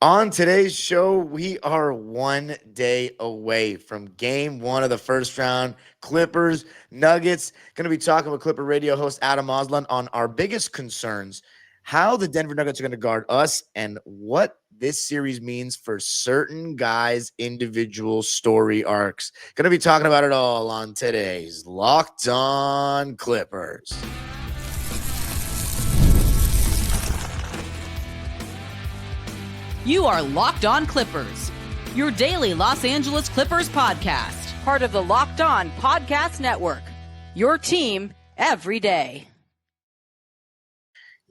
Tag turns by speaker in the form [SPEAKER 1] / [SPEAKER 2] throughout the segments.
[SPEAKER 1] On today's show, we are 1 day away from game one of the first round. Clippers, Nuggets. Going to be talking with Clipper radio host Adam Ausland on our biggest concerns, how the Denver Nuggets are going to guard us, and what this series means for certain guys' individual story arcs. Going to be talking about it all on today's Locked On Clippers.
[SPEAKER 2] You are Locked On Clippers, your daily Los Angeles Clippers podcast.
[SPEAKER 3] Part of the Locked On Podcast Network, your team every day.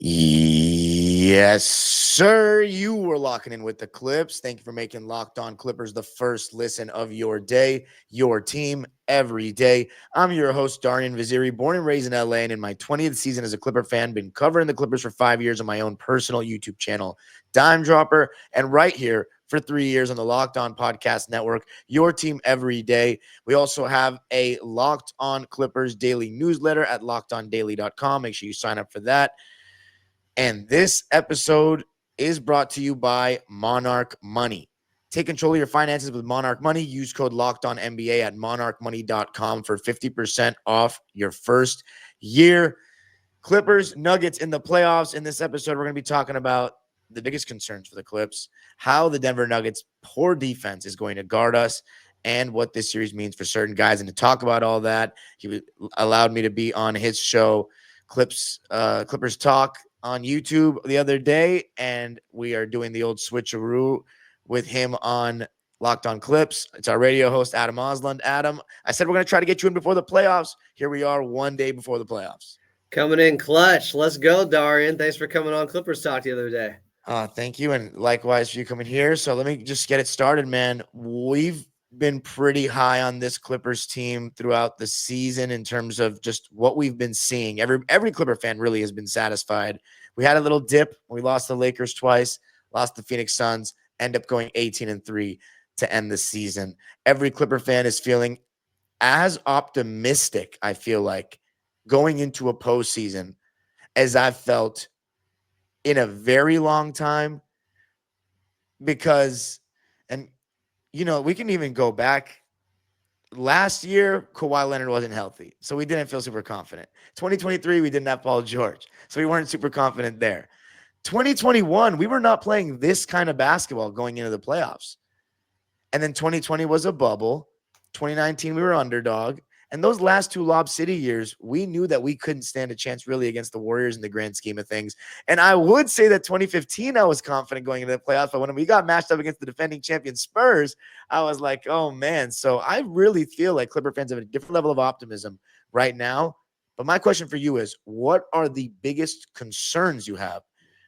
[SPEAKER 1] Yes, sir. You were locking in with the Clips. Thank you for making Locked On Clippers the first listen of your day, your team every day. I'm your host, Darian Vaziri, born and raised in LA, and in my 20th season as a Clipper fan, been covering the Clippers for 5 years on my own personal YouTube channel, Dime Dropper, and right here for 3 years on the Locked On Podcast Network, your team every day. We also have a Locked On Clippers daily newsletter at lockedondaily.com. Make sure you sign up for that. And this episode is brought to you by Monarch Money. Take control of your finances with Monarch Money. Use code LOCKEDONNBA at monarchmoney.com for 50% off your first year. Clippers, Nuggets in the playoffs. In this episode, we're going to be talking about the biggest concerns for the Clips, how the Denver Nuggets' poor defense is going to guard us, and what this series means for certain guys. And to talk about all that, he allowed me to be on his show, Clippers Talk, on YouTube the other day, and we are doing the old switcheroo with him on Locked On Clips. It's our radio host, Adam Ausland. Adam, I said we're going to try to get you in before the playoffs. Here we are 1 day before the playoffs.
[SPEAKER 4] Coming in clutch. Let's go, Darian. Thanks for coming on Clippers Talk the other day.
[SPEAKER 1] Thank you, and likewise for you coming here. So let me just get it started, man. We've been pretty high on this Clippers team throughout the season in terms of just what we've been seeing. Every Clipper fan really has been satisfied. We had a little dip. We lost the Lakers twice, lost the Phoenix Suns, end up going 18-3 to end the season. Every Clipper fan is feeling as optimistic, I feel like, going into a postseason as I've felt in a very long time, because, and you know, we can even go back. Last year, Kawhi Leonard wasn't healthy, so we didn't feel super confident. 2023, we didn't have Paul George, so we weren't super confident there. 2021, we were not playing this kind of basketball going into the playoffs. And then 2020 was a bubble. 2019, we were underdog. And those last two Lob City years, we knew that we couldn't stand a chance really against the Warriors in the grand scheme of things. And I would say that 2015, I was confident going into the playoffs. But when we got matched up against the defending champion Spurs, I was like, oh, man. So I really feel like Clipper fans have a different level of optimism right now. But my question for you is, what are the biggest concerns you have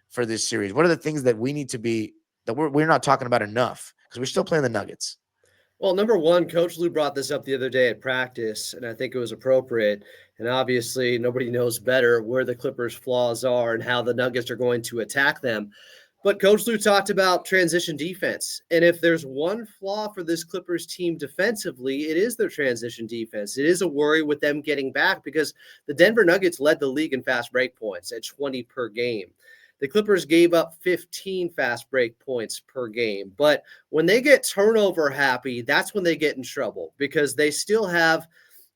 [SPEAKER 1] for this series? What are the things that we need to be, that we're not talking about enough? Because we're still playing the Nuggets.
[SPEAKER 4] Well, number one, Coach Lou brought this up the other day at practice, and I think it was appropriate. And obviously, nobody knows better where the Clippers' flaws are and how the Nuggets are going to attack them. But Coach Lou talked about transition defense. And if there's one flaw for this Clippers team defensively, it is their transition defense. It is a worry with them getting back because the Denver Nuggets led the league in fast break points at 20 per game. The Clippers gave up 15 fast break points per game. But when they get turnover happy, that's when they get in trouble because they still have,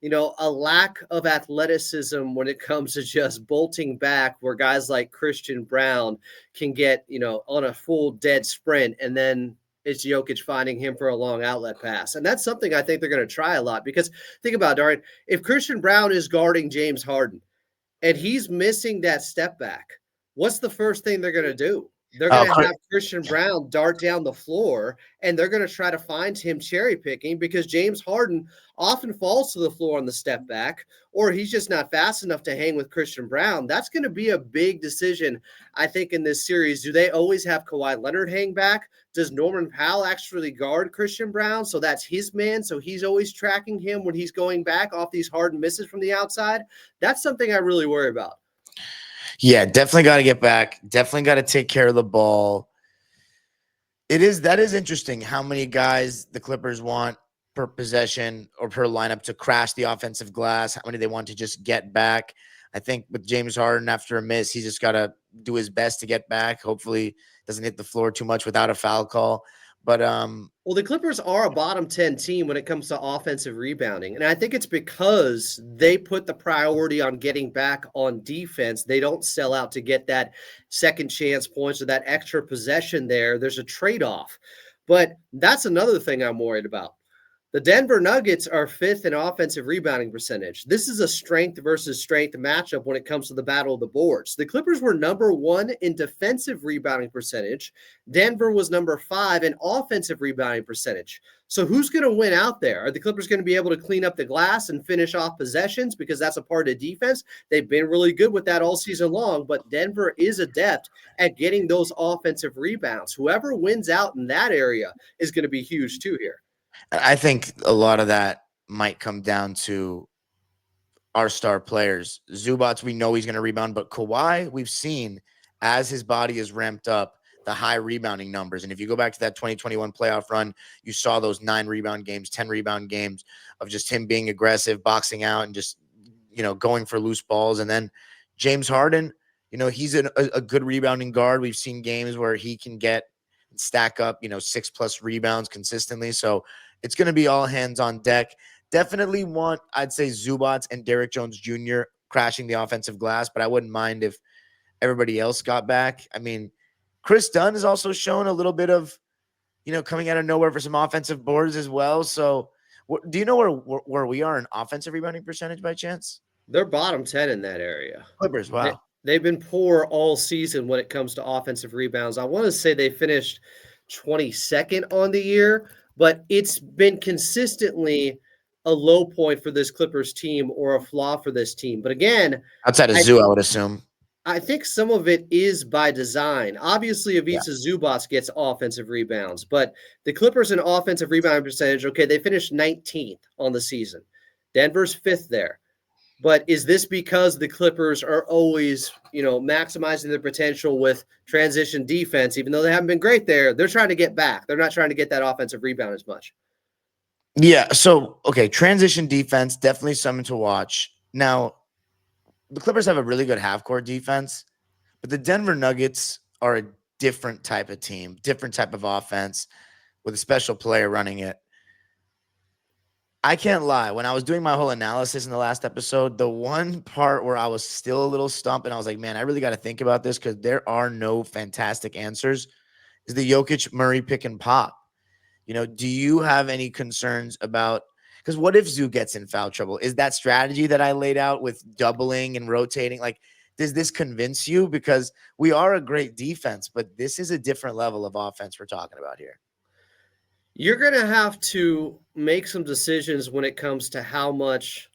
[SPEAKER 4] a lack of athleticism when it comes to just bolting back where guys like Christian Brown can get, on a full dead sprint and then it's Jokic finding him for a long outlet pass. And that's something I think they're going to try a lot because think about it, Darian, if Christian Brown is guarding James Harden and he's missing that step back, what's the first thing they're going to do? They're going to have Christian Brown dart down the floor, and they're going to try to find him cherry picking because James Harden often falls to the floor on the step back, or he's just not fast enough to hang with Christian Brown. That's going to be a big decision, I think, in this series. Do they always have Kawhi Leonard hang back? Does Norman Powell actually guard Christian Brown? So that's his man. So he's always tracking him when he's going back off these hard misses from the outside. That's something I really worry about.
[SPEAKER 1] Yeah, definitely got to get back. Definitely got to take care of the ball. That is interesting how many guys the Clippers want per possession or per lineup to crash the offensive glass, how many they want to just get back. I think with James Harden after a miss, he's just got to do his best to get back. Hopefully doesn't hit the floor too much without a foul call. But
[SPEAKER 4] well, the Clippers are a bottom 10 team when it comes to offensive rebounding. And I think it's because they put the priority on getting back on defense. They don't sell out to get that second chance points or that extra possession there. There's a trade-off. But that's another thing I'm worried about. The Denver Nuggets are 5th in offensive rebounding percentage. This is a strength versus strength matchup when it comes to the battle of the boards. The Clippers were number 1 in defensive rebounding percentage. Denver was number 5 in offensive rebounding percentage. So who's going to win out there? Are the Clippers going to be able to clean up the glass and finish off possessions because that's a part of defense? They've been really good with that all season long, but Denver is adept at getting those offensive rebounds. Whoever wins out in that area is going to be huge too here.
[SPEAKER 1] I think a lot of that might come down to our star players. Zubac, we know he's going to rebound, but Kawhi, we've seen as his body is ramped up, the high rebounding numbers. And if you go back to that 2021 playoff run, you saw those 9 rebound games, 10 rebound games of just him being aggressive, boxing out, and just, going for loose balls. And then James Harden, he's a good rebounding guard. We've seen games where he can stack up, 6+ rebounds consistently. So it's going to be all hands on deck. Definitely want, I'd say, Zubac and Derrick Jones Jr. crashing the offensive glass, but I wouldn't mind if everybody else got back. I mean, Chris Dunn has also shown a little bit of, coming out of nowhere for some offensive boards as well. So do you know where we are in offensive rebounding percentage by chance?
[SPEAKER 4] They're bottom 10 in that area.
[SPEAKER 1] Clippers, wow.
[SPEAKER 4] They've been poor all season when it comes to offensive rebounds. I want to say they finished 22nd on the year, but it's been consistently a low point for this Clippers team or a flaw for this team. But again,
[SPEAKER 1] outside of Zoo, I would assume.
[SPEAKER 4] I think some of it is by design. Obviously, Ivica Zubac gets offensive rebounds, but the Clippers in offensive rebounding percentage, okay, they finished 19th on the season. Denver's 5th there. But is this because the Clippers are always, maximizing their potential with transition defense, even though they haven't been great there? They're trying to get back. They're not trying to get that offensive rebound as much.
[SPEAKER 1] Yeah. So, okay, transition defense, definitely something to watch. Now, the Clippers have a really good half-court defense, but the Denver Nuggets are a different type of team, different type of offense with a special player running it. I can't lie. When I was doing my whole analysis in the last episode, the one part where I was still a little stumped and I was like, man, I really got to think about this because there are no fantastic answers, is the Jokic Murray pick and pop. Do you have any concerns about, because what if Zoo gets in foul trouble? Is that strategy that I laid out with doubling and rotating, like, does this convince you? Because we are a great defense, but this is a different level of offense we're talking about here.
[SPEAKER 4] You're going to have to make some decisions when it comes to how much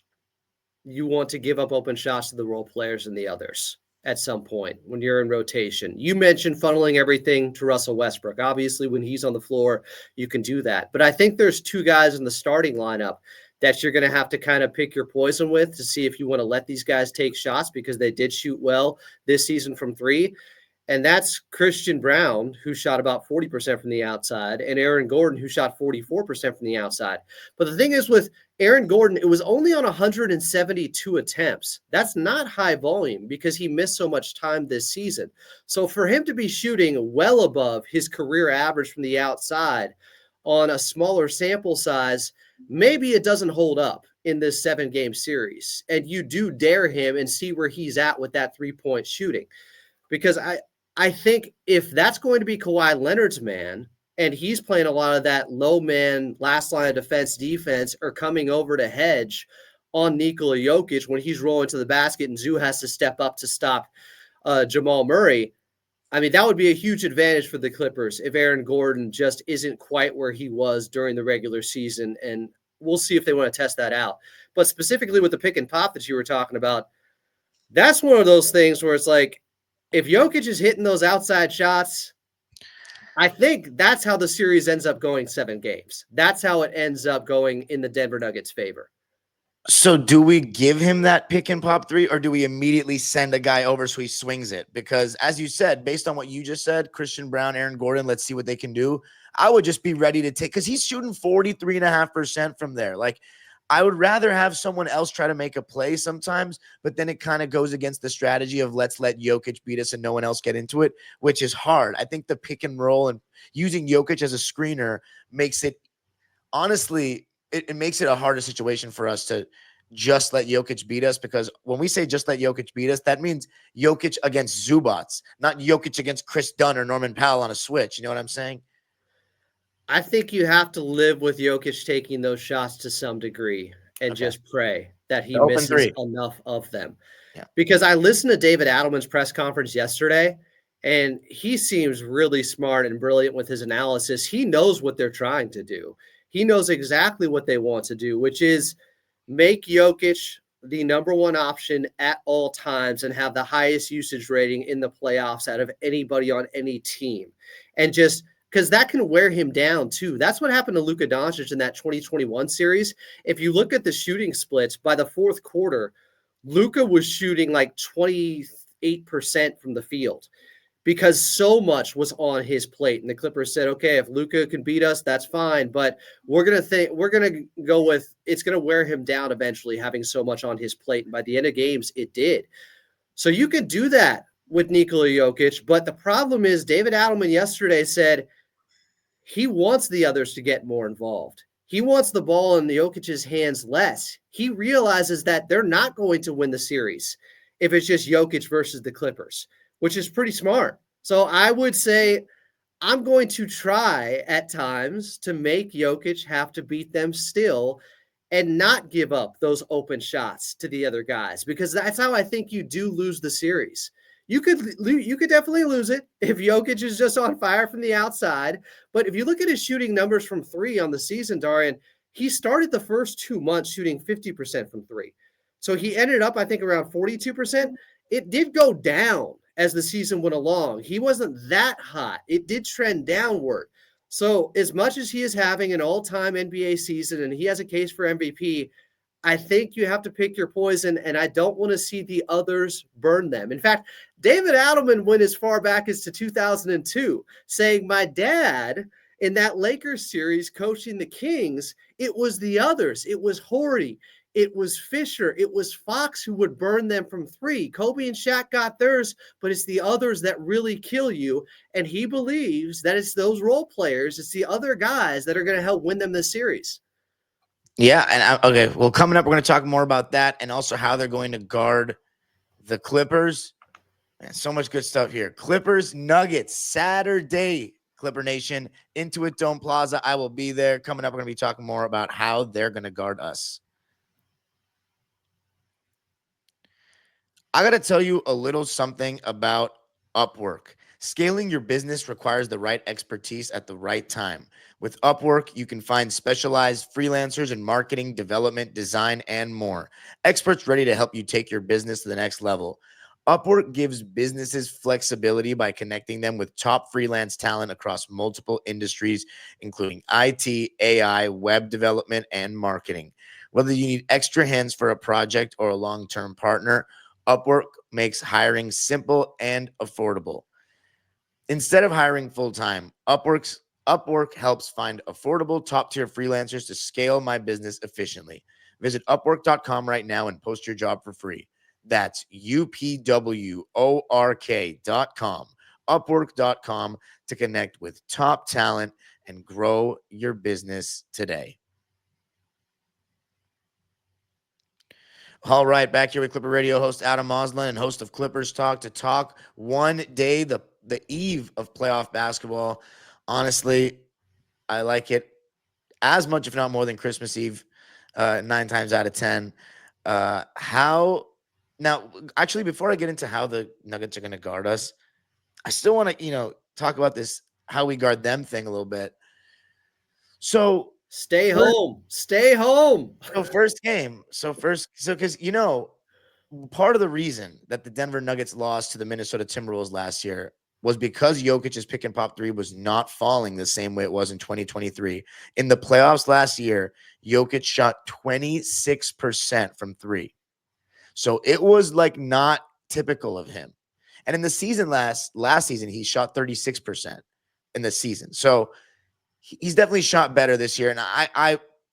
[SPEAKER 4] you want to give up open shots to the role players and the others at some point when you're in rotation. You mentioned funneling everything to Russell Westbrook. Obviously, when he's on the floor, you can do that. But I think there's 2 guys in the starting lineup that you're going to have to kind of pick your poison with to see if you want to let these guys take shots because they did shoot well this season from 3. And that's Christian Brown, who shot about 40% from the outside, and Aaron Gordon, who shot 44% from the outside. But the thing is with Aaron Gordon, it was only on 172 attempts. That's not high volume because he missed so much time this season. So for him to be shooting well above his career average from the outside on a smaller sample size, maybe it doesn't hold up in this 7-game series. And you do dare him and see where he's at with that 3-point shooting. Because I think if that's going to be Kawhi Leonard's man, and he's playing a lot of that low man, last line of defense, or coming over to hedge on Nikola Jokic when he's rolling to the basket and Zoo has to step up to stop Jamal Murray, I mean, that would be a huge advantage for the Clippers if Aaron Gordon just isn't quite where he was during the regular season. And we'll see if they want to test that out. But specifically with the pick and pop that you were talking about, that's one of those things where it's like, if Jokic is hitting those outside shots, I think that's how the series ends up going 7 games. That's how it ends up going in the Denver Nuggets' favor.
[SPEAKER 1] So do we give him that pick and pop 3, or do we immediately send a guy over so he swings it? Because as you said, based on what you just said, Christian Brown, Aaron Gordon, let's see what they can do. I would just be ready to take, because he's shooting 43.5% from there. Like, I would rather have someone else try to make a play sometimes, but then it kind of goes against the strategy of let's let Jokic beat us and no one else get into it, which is hard. I think the pick and roll and using Jokic as a screener makes it, honestly, it makes it a harder situation for us to just let Jokic beat us, because when we say just let Jokic beat us, that means Jokic against Zubats, not Jokic against Chris Dunn or Norman Powell on a switch. You know what I'm saying?
[SPEAKER 4] I think you have to live with Jokic taking those shots to some degree and
[SPEAKER 1] Okay.
[SPEAKER 4] just pray that he
[SPEAKER 1] The open
[SPEAKER 4] misses
[SPEAKER 1] three.
[SPEAKER 4] enough of them.
[SPEAKER 1] Yeah.
[SPEAKER 4] Because I listened to David Adelman's press conference yesterday, and he seems really smart and brilliant with his analysis. He knows what they're trying to do. He knows exactly what they want to do, which is make Jokic the number one option at all times and have the highest usage rating in the playoffs out of anybody on any team. And just because that can wear him down too. That's what happened to Luka Doncic in that 2021 series. If you look at the shooting splits by the fourth quarter, Luka was shooting like 28% from the field because so much was on his plate. And the Clippers said, okay, if Luka can beat us, that's fine. But we're going to go with, it's going to wear him down eventually, having so much on his plate. And by the end of games, it did. So you could do that with Nikola Jokic. But the problem is David Adelman yesterday said he wants the others to get more involved. He wants the ball in Jokic's hands less. He realizes that they're not going to win the series if it's just Jokic versus the Clippers, which is pretty smart. So I would say I'm going to try at times to make Jokic have to beat them still and not give up those open shots to the other guys, because that's how I think you do lose the series. You could definitely lose it if Jokic is just on fire from the outside. But if you look at his shooting numbers from three on the season, Darian, he started the first 2 months shooting 50% from three. So he ended up, I think, around 42%. It did go down as the season went along. He wasn't that hot. It did trend downward. So as much as he is having an all-time NBA season and he has a case for MVP, I think you have to pick your poison, and I don't want to see the others burn them. In fact, David Adelman went as far back as to 2002, saying my dad in that Lakers series coaching the Kings, it was the others. It was Horty. It was Fisher. It was Fox who would burn them from three. Kobe and Shaq got theirs, but it's the others that really kill you. And he believes that it's those role players, it's the other guys that are going to help win them this series.
[SPEAKER 1] Yeah, and okay, well, coming up, we're going to talk more about that and also how they're going to guard the Clippers. Man, so much good stuff here. Clippers, Nuggets, Saturday, Clipper Nation, Intuit Dome Plaza. I will be there. Coming up, we're going to be talking more about how they're going to guard us. I got to tell you a little something about Upwork. Scaling your business requires the right expertise at the right time. With Upwork, you can find specialized freelancers in marketing, development, design, and more. Experts ready to help you take your business to the next level. Upwork gives businesses flexibility by connecting them with top freelance talent across multiple industries, including IT, AI, web development, and marketing. Whether you need extra hands for a project or a long-term partner, Upwork makes hiring simple and affordable. Instead of hiring full-time, Upwork helps find affordable top-tier freelancers to scale my business efficiently. Visit Upwork.com right now and post your job for free. That's UPWORK.com. Upwork.com to connect with top talent and grow your business today. All right, back here with Clipper Radio host Adam Ausland and host of Clippers Talk to talk one day, the eve of playoff basketball. Honestly, I like it as much, if not more, than Christmas Eve, 9 times out of 10. Now, actually, before I get into how the Nuggets are going to guard us, I still want to, talk about this, how we guard them thing a little bit. So
[SPEAKER 4] Stay home. Stay home.
[SPEAKER 1] First game. Because, part of the reason that the Denver Nuggets lost to the Minnesota Timberwolves last year was because Jokic's pick and pop three was not falling the same way it was in 2023. In the playoffs last year, Jokic shot 26% from three. So it was like not typical of him. And in the season last season, he shot 36% in the season. So he's definitely shot better this year. And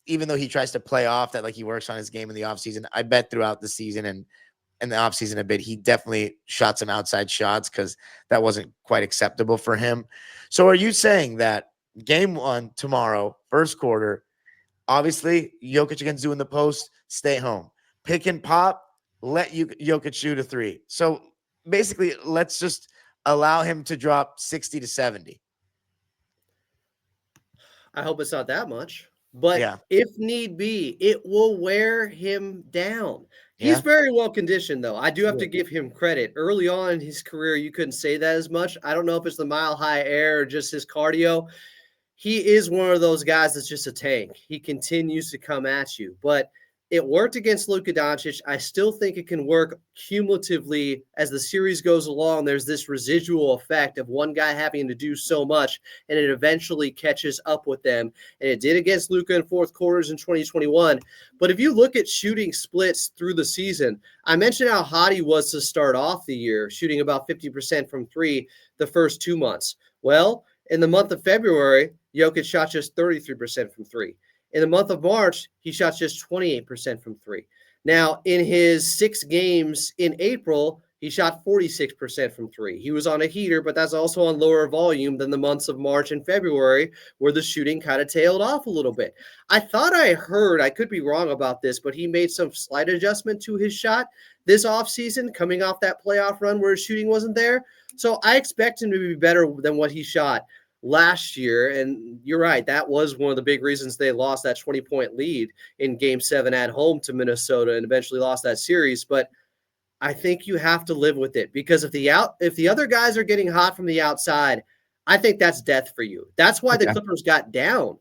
[SPEAKER 1] even though he tries to play off that like he works on his game in the offseason, I bet throughout the season and the offseason a bit, he definitely shot some outside shots because that wasn't quite acceptable for him. So are you saying that game 1 tomorrow, first quarter, obviously Jokic against doing the post, stay home, pick and pop, let Jokic shoot a 3. So basically, let's just allow him to drop 60 to 70.
[SPEAKER 4] I hope it's not that much, but
[SPEAKER 1] Yeah.
[SPEAKER 4] if need be, it will wear him down. He's
[SPEAKER 1] Yeah.
[SPEAKER 4] very well conditioned, though. I do have to give him credit. Early on in his career, you couldn't say that as much. I don't know if it's the mile high air or just his cardio. He is one of those guys that's just a tank. He continues to come at you, but it worked against Luka Doncic. I still think it can work cumulatively as the series goes along. There's this residual effect of one guy having to do so much, and it eventually catches up with them. And it did against Luka in fourth quarters in 2021. But if you look at shooting splits through the season, I mentioned how hot he was to start off the year, shooting about 50% from 3 the first 2 months. Well, in the month of February, Jokic shot just 33% from 3. In the month of March, he shot just 28% from 3. Now, in his 6 games in April, he shot 46% from 3. He was on a heater, but that's also on lower volume than the months of March and February, where the shooting kind of tailed off a little bit. I thought I heard, I could be wrong about this, but he made some slight adjustment to his shot this offseason, coming off that playoff run where his shooting wasn't there. So I expect him to be better than what he shot last year. And you're right, that was one of the big reasons they lost that 20-point lead in game 7 at home to Minnesota and eventually lost that series. But I think you have to live with it, because if the other guys are getting hot from the outside, I think that's death for you. That's why the Clippers got down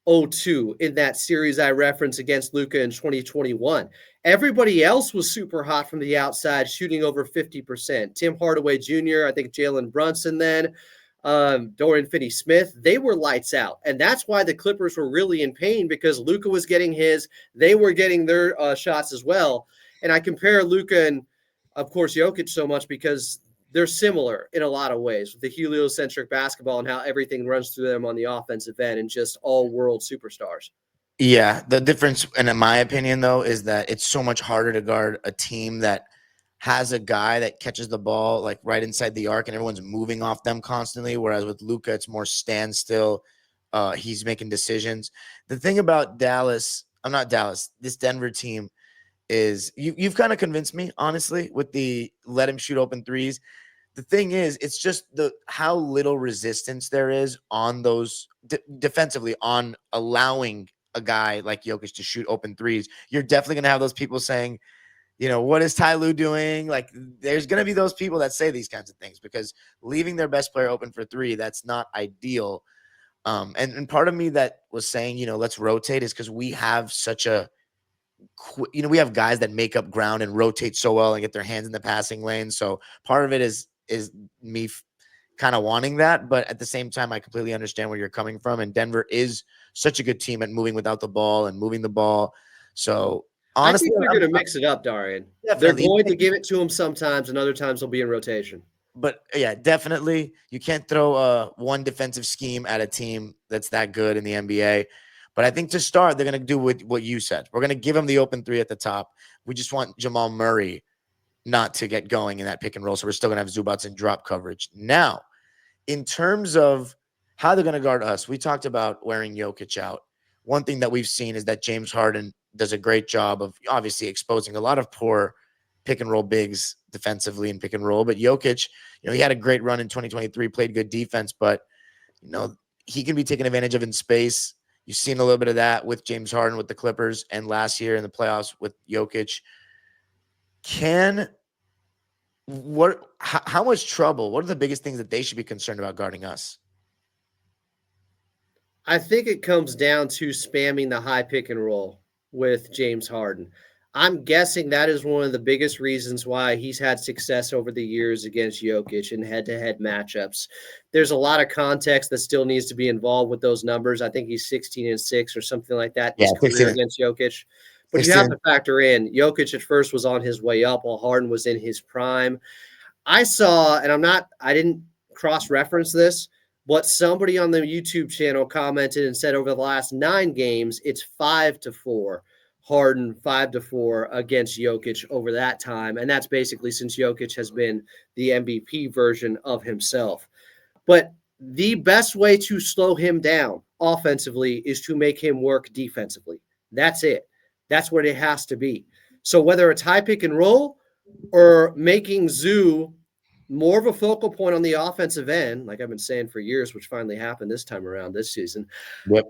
[SPEAKER 4] 0-2 in that series I referenced against Luka in 2021. Everybody else was super hot from the outside, shooting over 50%. Tim Hardaway Jr., I think Jalen Brunson then, Dorian Finney-Smith, they were lights out. And that's why the Clippers were really in pain, because Luka was getting his, they were getting their shots as well. And I compare Luka and, of course, Jokic so much because they're similar in a lot of ways with the heliocentric basketball and how everything runs through them on the offensive end and just all world superstars.
[SPEAKER 1] Yeah. The difference, and in my opinion, though, is that it's so much harder to guard a team that has a guy that catches the ball like right inside the arc and everyone's moving off them constantly. Whereas with Luka, it's more standstill. He's making decisions. The thing about this Denver team is you've kind of convinced me, honestly, with the let him shoot open threes. The thing is, it's just how little resistance there is on those defensively on allowing a guy like Jokic to shoot open threes. You're definitely going to have those people saying, what is Ty Lue doing? Like, there's going to be those people that say these kinds of things because leaving their best player open for 3, that's not ideal. And part of me that was saying, let's rotate is because we have we have guys that make up ground and rotate so well and get their hands in the passing lane. So part of it is me kind of wanting that. But at the same time, I completely understand where you're coming from. And Denver is such a good team at moving without the ball and moving the ball. So honestly,
[SPEAKER 4] I think they're going to mix it up, Darian. They're going to give it to him sometimes, and other times they'll be in rotation.
[SPEAKER 1] But yeah, definitely, you can't throw one defensive scheme at a team that's that good in the NBA. But I think to start, they're going to do what you said. We're going to give him the open 3 at the top. We just want Jamal Murray not to get going in that pick and roll. So we're still going to have Zubats and drop coverage. Now, in terms of how they're going to guard us, we talked about wearing Jokic out. One thing that we've seen is that James Harden does a great job of obviously exposing a lot of poor pick and roll bigs defensively in pick and roll. But Jokic, he had a great run in 2023, played good defense, but he can be taken advantage of in space. You've seen a little bit of that with James Harden with the Clippers and last year in the playoffs with Jokic. How much trouble? What are the biggest things that they should be concerned about guarding us?
[SPEAKER 4] I think it comes down to spamming the high pick and roll with James Harden. I'm guessing that is one of the biggest reasons why he's had success over the years against Jokic in head-to-head matchups. There's a lot of context that still needs to be involved with those numbers. I think he's 16-6 or something like that his career against Jokic. But 16. You have to factor in, Jokic at first was on his way up while Harden was in his prime. I saw, and I didn't cross-reference this, But somebody on the YouTube channel commented and said over the last 9 games, it's 5-4. Harden 5-4 against Jokic over that time. And that's basically since Jokic has been the MVP version of himself. But the best way to slow him down offensively is to make him work defensively. That's it. That's what it has to be. So whether it's high pick and roll or making Zoo more of a focal point on the offensive end, like I've been saying for years, which finally happened this time around this season.
[SPEAKER 1] Yep.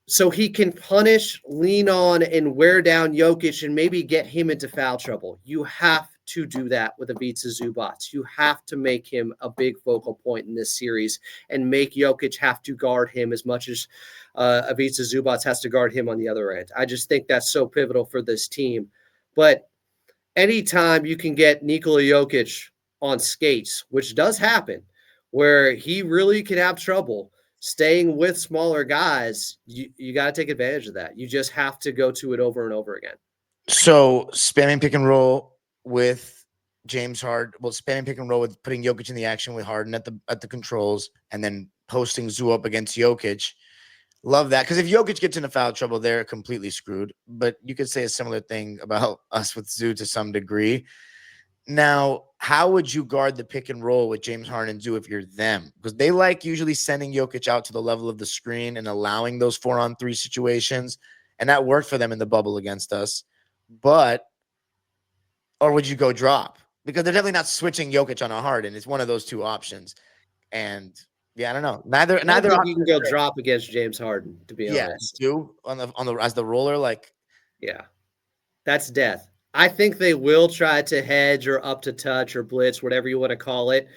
[SPEAKER 4] So he can punish, lean on, and wear down Jokic and maybe get him into foul trouble. You have to do that with Ivica Zubac. You have to make him a big focal point in this series and make Jokic have to guard him as much as Ivica Zubac has to guard him on the other end. I just think that's so pivotal for this team. But anytime you can get Nikola Jokic on skates, which does happen, where he really can have trouble staying with smaller guys, you got to take advantage of that. You just have to go to it over and over again.
[SPEAKER 1] So spamming pick and roll with James Harden, spamming pick and roll with putting Jokic in the action with Harden at the controls, and then posting Zoo up against Jokic. Love that, because if Jokic gets into foul trouble, they're completely screwed. But you could say a similar thing about us with Zoo to some degree. Now, how would you guard the pick and roll with James Harden and Zoo if you're them? Because they like usually sending Jokic out to the level of the screen and allowing those 4-on-3 situations. And that worked for them in the bubble against us. Or would you go drop? Because they're definitely not switching Jokic on a Harden. It's one of those two options. And yeah, I don't know. Neither
[SPEAKER 4] think you can go drop against James Harden, to be honest.
[SPEAKER 1] Do on the as the roller, like,
[SPEAKER 4] yeah, that's death. I think they will try to hedge or up to touch or blitz, whatever you want to call it,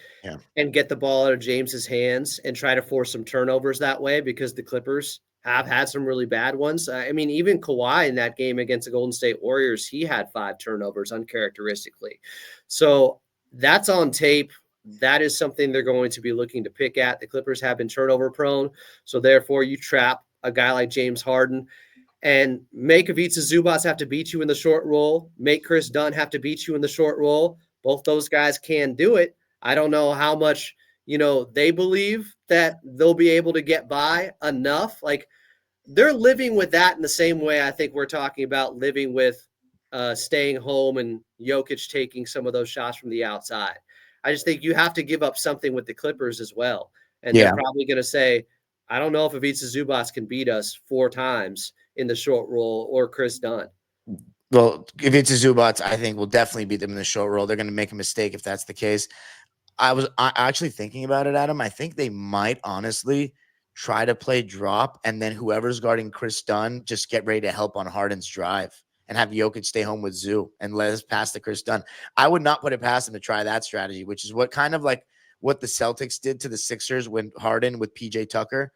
[SPEAKER 4] and get the ball out of James's hands and try to force some turnovers that way, because the Clippers have had some really bad ones. I mean, even Kawhi in that game against the Golden State Warriors, he had 5 turnovers uncharacteristically. So that's on tape. That is something they're going to be looking to pick at. The Clippers have been turnover prone. So therefore you trap a guy like James Harden and make Ivica Zubac have to beat you in the short roll, make Chris Dunn have to beat you in the short roll. Both those guys can do it. I don't know how much, they believe that they'll be able to get by enough. Like, they're living with that in the same way I think we're talking about living with staying home and Jokic taking some of those shots from the outside. I just think you have to give up something with the Clippers as well. And they're probably going to say, I don't know if Ivica Zubac can beat us 4 times in the short roll or Chris Dunn.
[SPEAKER 1] Well, if it's a Zubac, I think will definitely beat them in the short roll. They're going to make a mistake if that's the case. I actually thinking about it, Adam. I think they might honestly try to play drop, and then whoever's guarding Chris Dunn just get ready to help on Harden's drive and have Jokic stay home with Zoo and let us pass to Chris Dunn. I would not put it past them to try that strategy, which is what kind of like what the Celtics did to the Sixers when Harden with PJ Tucker.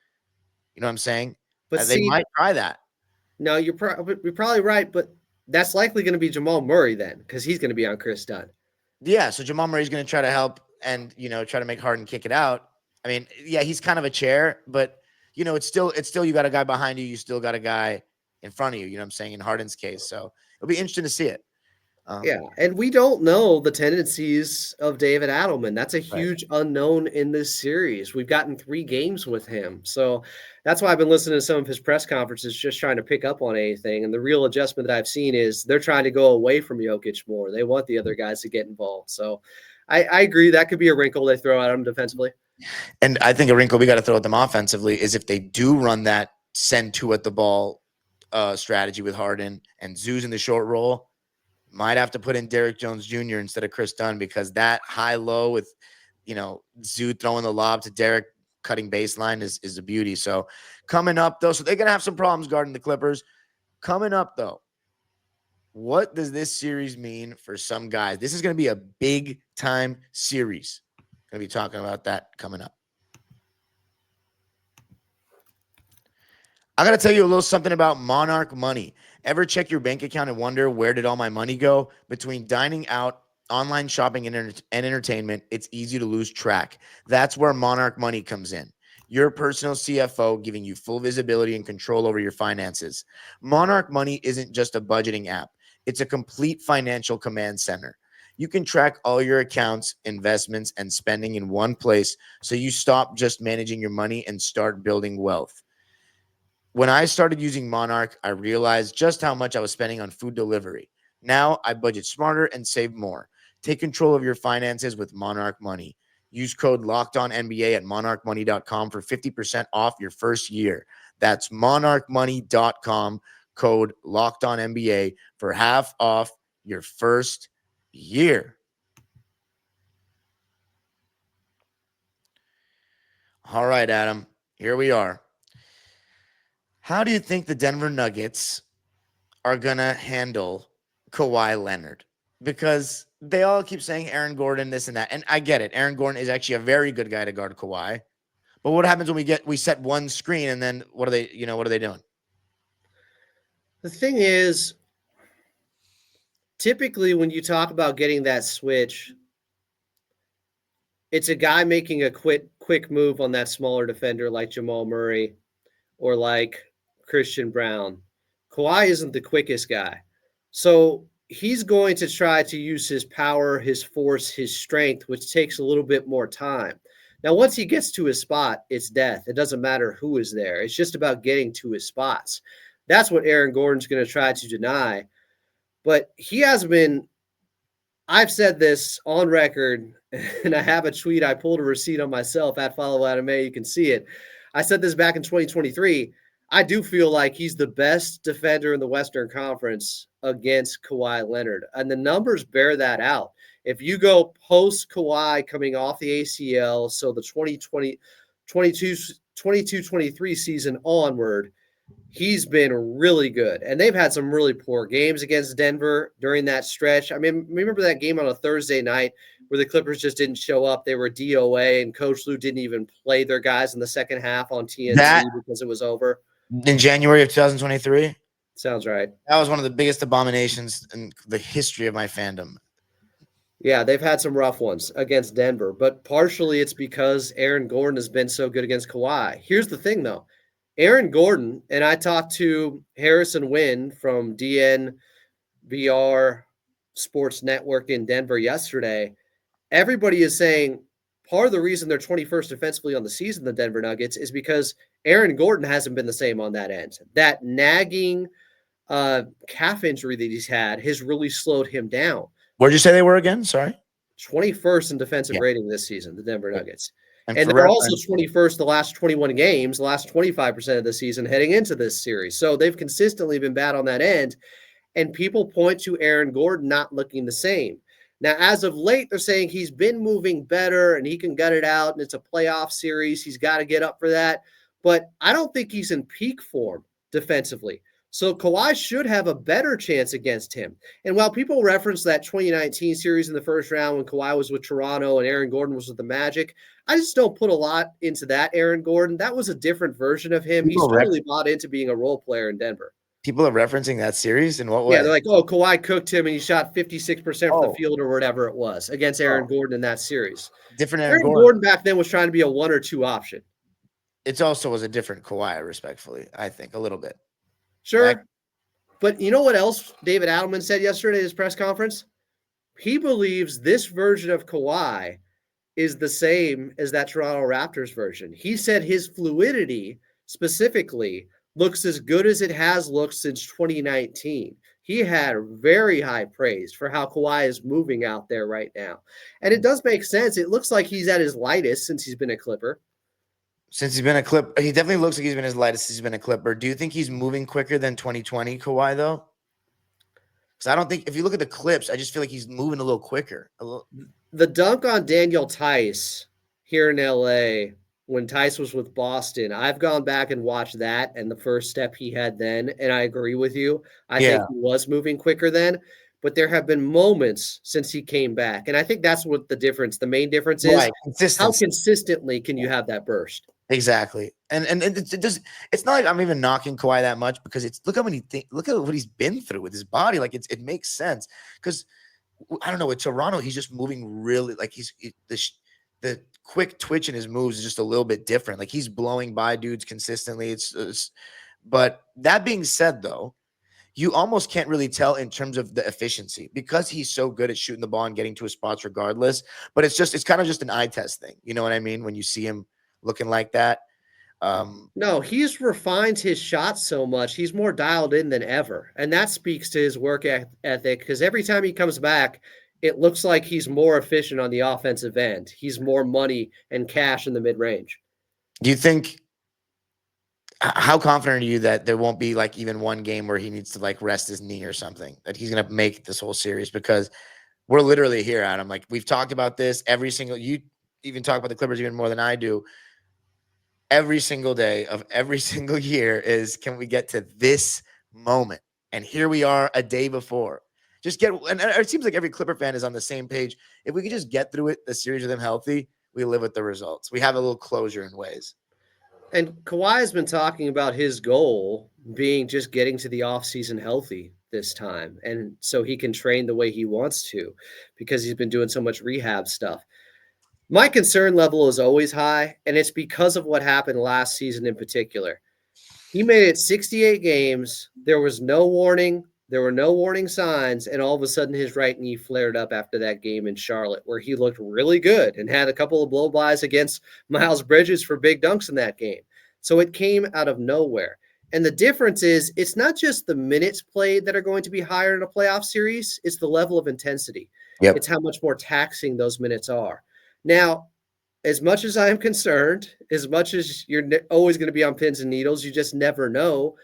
[SPEAKER 1] You know what I'm saying?
[SPEAKER 4] But
[SPEAKER 1] they might try that.
[SPEAKER 4] No, you're probably right, but that's likely going to be Jamal Murray then, because he's going to be on Chris Dunn.
[SPEAKER 1] Yeah, so Jamal Murray's going to try to help and try to make Harden kick it out. I mean, yeah, he's kind of a chair, but it's still you got a guy behind you, you still got a guy in front of you. You know what I'm saying? In Harden's case, so it'll be interesting to see it.
[SPEAKER 4] Yeah, and we don't know the tendencies of David Adelman. That's a huge unknown in this series. We've gotten 3 games with him. So that's why I've been listening to some of his press conferences, just trying to pick up on anything. And the real adjustment that I've seen is they're trying to go away from Jokic more. They want the other guys to get involved. So I agree. That could be a wrinkle they throw at him defensively.
[SPEAKER 1] And I think a wrinkle we got to throw at them offensively is if they do run that send 2 at the ball strategy with Harden and Zoo's in the short roll, might have to put in Derrick Jones Jr. instead of Chris Dunn, because that high-low with, Zoo throwing the lob to Derrick cutting baseline is a beauty. So coming up, though, so they're going to have some problems guarding the Clippers. Coming up, though, what does this series mean for some guys? This is going to be a big-time series. Going to be talking about that coming up. I got to tell you a little something about Monarch Money. Ever check your bank account and wonder, where did all my money go? Between dining out, online shopping, and entertainment, it's easy to lose track. That's where Monarch Money comes in. Your personal CFO, giving you full visibility and control over your finances. Monarch Money isn't just a budgeting app. It's a complete financial command center. You can track all your accounts, investments, and spending in one place so you stop just managing your money and start building wealth. When I started using Monarch, I realized just how much I was spending on food delivery. Now I budget smarter and save more. Take control of your finances with Monarch Money. Use code LOCKEDONNBA at monarchmoney.com for 50% off your first year. That's monarchmoney.com, code LOCKEDONNBA for half off your first year. All right, Adam, here we are. How do you think the Denver Nuggets are going to handle Kawhi Leonard? Because they all keep saying Aaron Gordon, this and that. And I get it. Aaron Gordon is actually a very good guy to guard Kawhi. But what happens when we set one screen and then what are they doing?
[SPEAKER 4] The thing is, typically when you talk about getting that switch, it's a guy making a quick move on that smaller defender like Jamal Murray or like Christian Brown. Kawhi isn't the quickest guy. So he's going to try to use his power, his force, his strength, which takes a little bit more time. Now, once he gets to his spot, it's death. It doesn't matter who is there. It's just about getting to his spots. That's what Aaron Gordon's going to try to deny. But he has been, I've said this on record, and I have a tweet. I pulled a receipt on myself at Follow Adam A. You can see it. I said this back in 2023. I do feel like he's the best defender in the Western Conference against Kawhi Leonard. And the numbers bear that out. If you go post Kawhi coming off the ACL, so the 22-23 season onward, he's been really good. And they've had some really poor games against Denver during that stretch. I mean, remember that game on a Thursday night where the Clippers just didn't show up. They were DOA, and Coach Lue didn't even play their guys in the second half on TNT because it was over.
[SPEAKER 1] In January of 2023?
[SPEAKER 4] Sounds right.
[SPEAKER 1] That was one of the biggest abominations in the history of my fandom.
[SPEAKER 4] Yeah, they've had some rough ones against Denver, but partially it's because Aaron Gordon has been so good against Kawhi. Here's the thing, though. Aaron Gordon, and I talked to Harrison Wynn from DNVR Sports Network in Denver yesterday. Everybody is saying part of the reason they're 21st defensively on the season, the Denver Nuggets, is because Aaron Gordon hasn't been the same on that end. That nagging calf injury that he's had has really slowed him down.
[SPEAKER 1] Where'd you say they were again? Sorry.
[SPEAKER 4] 21st in defensive rating this season, the Denver Nuggets. And they're
[SPEAKER 1] reference,
[SPEAKER 4] also 21st the last 21 games, the last 25% of the season heading into this series. So they've consistently been bad on that end. And people point to Aaron Gordon not looking the same. Now, as of late, they're saying he's been moving better and he can gut it out, and it's a playoff series. He's got to get up for that. But I don't think he's in peak form defensively. So Kawhi should have a better chance against him. And while people reference that 2019 series in the first round when Kawhi was with Toronto and Aaron Gordon was with the Magic, I just don't put a lot into that Aaron Gordon. That was a different version of him. He's totally bought into being a role player in Denver.
[SPEAKER 1] People are referencing that series in what way?
[SPEAKER 4] Yeah, they're like, oh, Kawhi cooked him and he shot 56% from the field or whatever it was against Aaron Gordon in that series.
[SPEAKER 1] Different
[SPEAKER 4] Aaron Gordon back then was trying to be a 1 or 2 option.
[SPEAKER 1] It also was a different Kawhi, respectfully, I think, a little bit.
[SPEAKER 4] Sure. But you know what else David Adelman said yesterday at his press conference? He believes this version of Kawhi is the same as that Toronto Raptors version. He said his fluidity specifically looks as good as it has looked since 2019. He had very high praise for how Kawhi is moving out there right now. And it does make sense. It looks like he's at his lightest since he's been a Clipper.
[SPEAKER 1] Since he's been a Clipper, he definitely looks like he's been his lightest since he's been a Clipper. Do you think he's moving quicker than 2020 Kawhi, though? Because I don't think, if you look at the clips, I just feel like he's moving a little quicker.
[SPEAKER 4] The dunk on Daniel Tice here in LA when Tice was with Boston, I've gone back and watched that and the first step he had then, and I agree with you. I think he was moving quicker then, but there have been moments since he came back, and I think that's what the difference, the main difference is. How consistently can you have that burst?
[SPEAKER 1] Exactly. And it's not like I'm even knocking Kawhi that much because look at what he's been through with his body. Like it makes sense because I don't know, with Toronto, he's just moving really like the quick twitch in his moves is just a little bit different. Like he's blowing by dudes consistently. But that being said, though, you almost can't really tell in terms of the efficiency because he's so good at shooting the ball and getting to his spots regardless. But it's kind of just an eye test thing. You know what I mean? When you see him looking like that.
[SPEAKER 4] No, he's refined his shot so much. He's more dialed in than ever. And that speaks to his work ethic because every time he comes back, it looks like he's more efficient on the offensive end. He's more money and cash in the mid range.
[SPEAKER 1] Do you think, how confident are you that there won't be like even one game where he needs to like rest his knee or something, that he's going to make this whole series? Because we're literally here, Adam. Like, we've talked about this you even talk about the Clippers even more than I do. Every single day of every single year is, can we get to this moment? And here we are a day before. And it seems like every Clipper fan is on the same page. If we could just get through it, the series with them healthy, we live with the results. We have a little closure in ways.
[SPEAKER 4] And Kawhi has been talking about his goal being just getting to the offseason healthy this time. And so he can train the way he wants to because he's been doing so much rehab stuff. My concern level is always high, and it's because of what happened last season in particular. He made it 68 games. There was no warning. There were no warning signs, and all of a sudden his right knee flared up after that game in Charlotte where he looked really good and had a couple of blow-bys against Miles Bridges for big dunks in that game. So it came out of nowhere. And the difference is it's not just the minutes played that are going to be higher in a playoff series. It's the level of intensity.
[SPEAKER 1] Yep.
[SPEAKER 4] It's how much more taxing those minutes are. Now, as much as I am concerned, as much as you're always going to be on pins and needles, you just never know.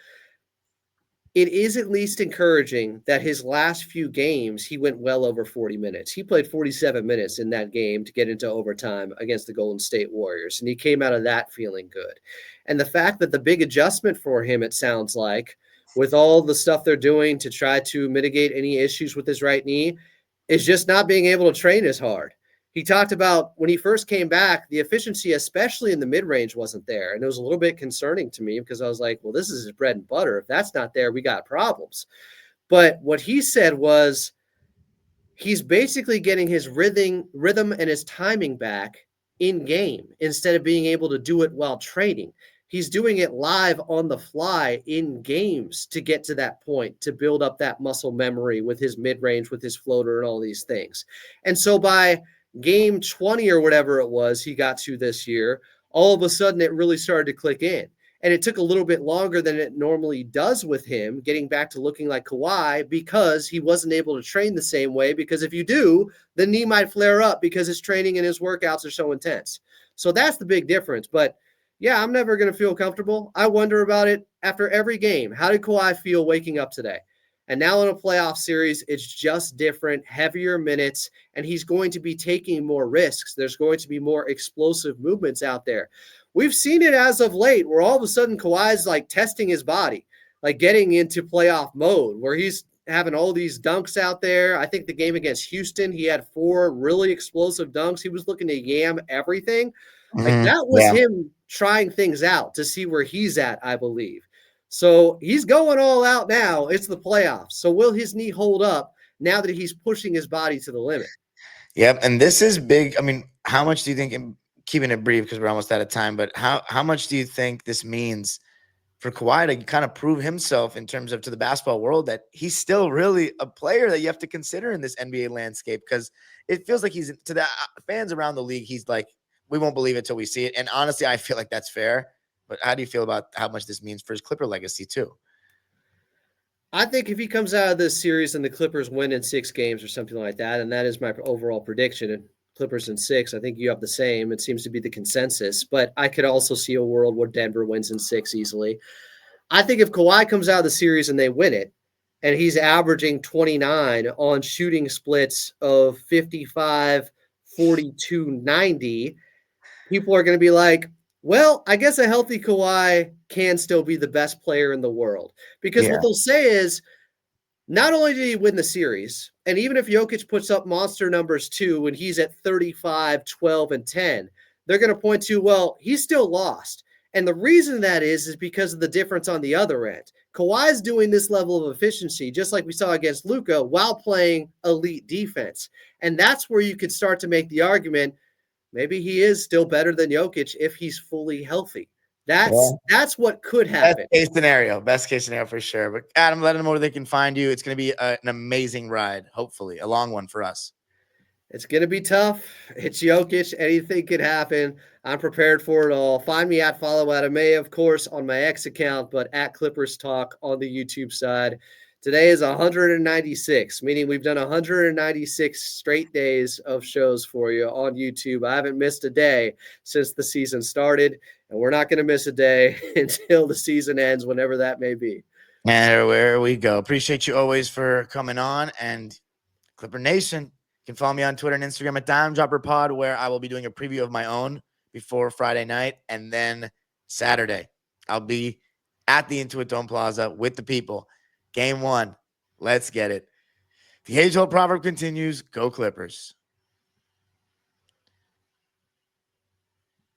[SPEAKER 4] It is at least encouraging that his last few games, he went well over 40 minutes. He played 47 minutes in that game to get into overtime against the Golden State Warriors, and he came out of that feeling good. And the fact that the big adjustment for him, it sounds like, with all the stuff they're doing to try to mitigate any issues with his right knee, is just not being able to train as hard. He talked about when he first came back, the efficiency, especially in the mid-range, wasn't there. And it was a little bit concerning to me because I was like, well, this is his bread and butter. If that's not there, we got problems. But what he said was he's basically getting his rhythm and his timing back in game instead of being able to do it while training. He's doing it live on the fly in games to get to that point, to build up that muscle memory with his mid-range, with his floater and all these things. And so by game 20 or whatever it was he got to this year, all of a sudden it really started to click in. And it took a little bit longer than it normally does with him getting back to looking like Kawhi because he wasn't able to train the same way. Because if you do, the knee might flare up because his training and his workouts are so intense. So that's the big difference. But yeah, I'm never going to feel comfortable. I wonder about it after every game. How did Kawhi feel waking up today? And now in a playoff series, it's just different, heavier minutes, and he's going to be taking more risks. There's going to be more explosive movements out there. We've seen it as of late where all of a sudden Kawhi's like testing his body, like getting into playoff mode where he's having all these dunks out there. I think the game against Houston, he had 4 really explosive dunks. He was looking to yam everything. Like that was him trying things out to see where he's at, I believe. So he's going all out now. It's the playoffs. So will his knee hold up now that he's pushing his body to the limit?
[SPEAKER 1] Yep. And this is big. I mean, how much do you think, keeping it brief because we're almost out of time, but how much do you think this means for Kawhi to kind of prove himself in terms of to the basketball world that he's still really a player that you have to consider in this NBA landscape? Because it feels like he's, to the fans around the league, he's like, we won't believe it till we see it. And honestly, I feel like that's fair. But how do you feel about how much this means for his Clipper legacy too?
[SPEAKER 4] I think if he comes out of this series and the Clippers win in 6 games or something like that, and that is my overall prediction, and Clippers in 6, I think you have the same. It seems to be the consensus. But I could also see a world where Denver wins in 6 easily. I think if Kawhi comes out of the series and they win it, and he's averaging 29 on shooting splits of 55, 42, 90, people are going to be like, well, I guess a healthy Kawhi can still be the best player in the world. Because what they'll say is, not only did he win the series, and even if Jokic puts up monster numbers too, when he's at 35, 12, and 10, they're going to point to, well, he's still lost. And the reason that is because of the difference on the other end. Kawhi's doing this level of efficiency, just like we saw against Luka, while playing elite defense. And that's where you could start to make the argument, maybe he is still better than Jokic if he's fully healthy. That's what could happen.
[SPEAKER 1] Best case scenario for sure. But Adam, let them know where they can find you. It's going to be an amazing ride, hopefully a long one for us.
[SPEAKER 4] It's going to be tough. It's Jokic. Anything could happen. I'm prepared for it all. Find me at Follow Adam A, of course, on my X account, but at Clippers Talk on the YouTube side. Today is 196, meaning we've done 196 straight days of shows for you on YouTube. I haven't missed a day since the season started, and we're not going to miss a day until the season ends, whenever that may be.
[SPEAKER 1] And where we go. Appreciate you always for coming on. And Clipper Nation, you can follow me on Twitter and Instagram at DimeDropperPod, where I will be doing a preview of my own before Friday night. And then Saturday, I'll be at the Intuit Dome Plaza with the people. Game 1. Let's get it. The age-old proverb continues. Go Clippers.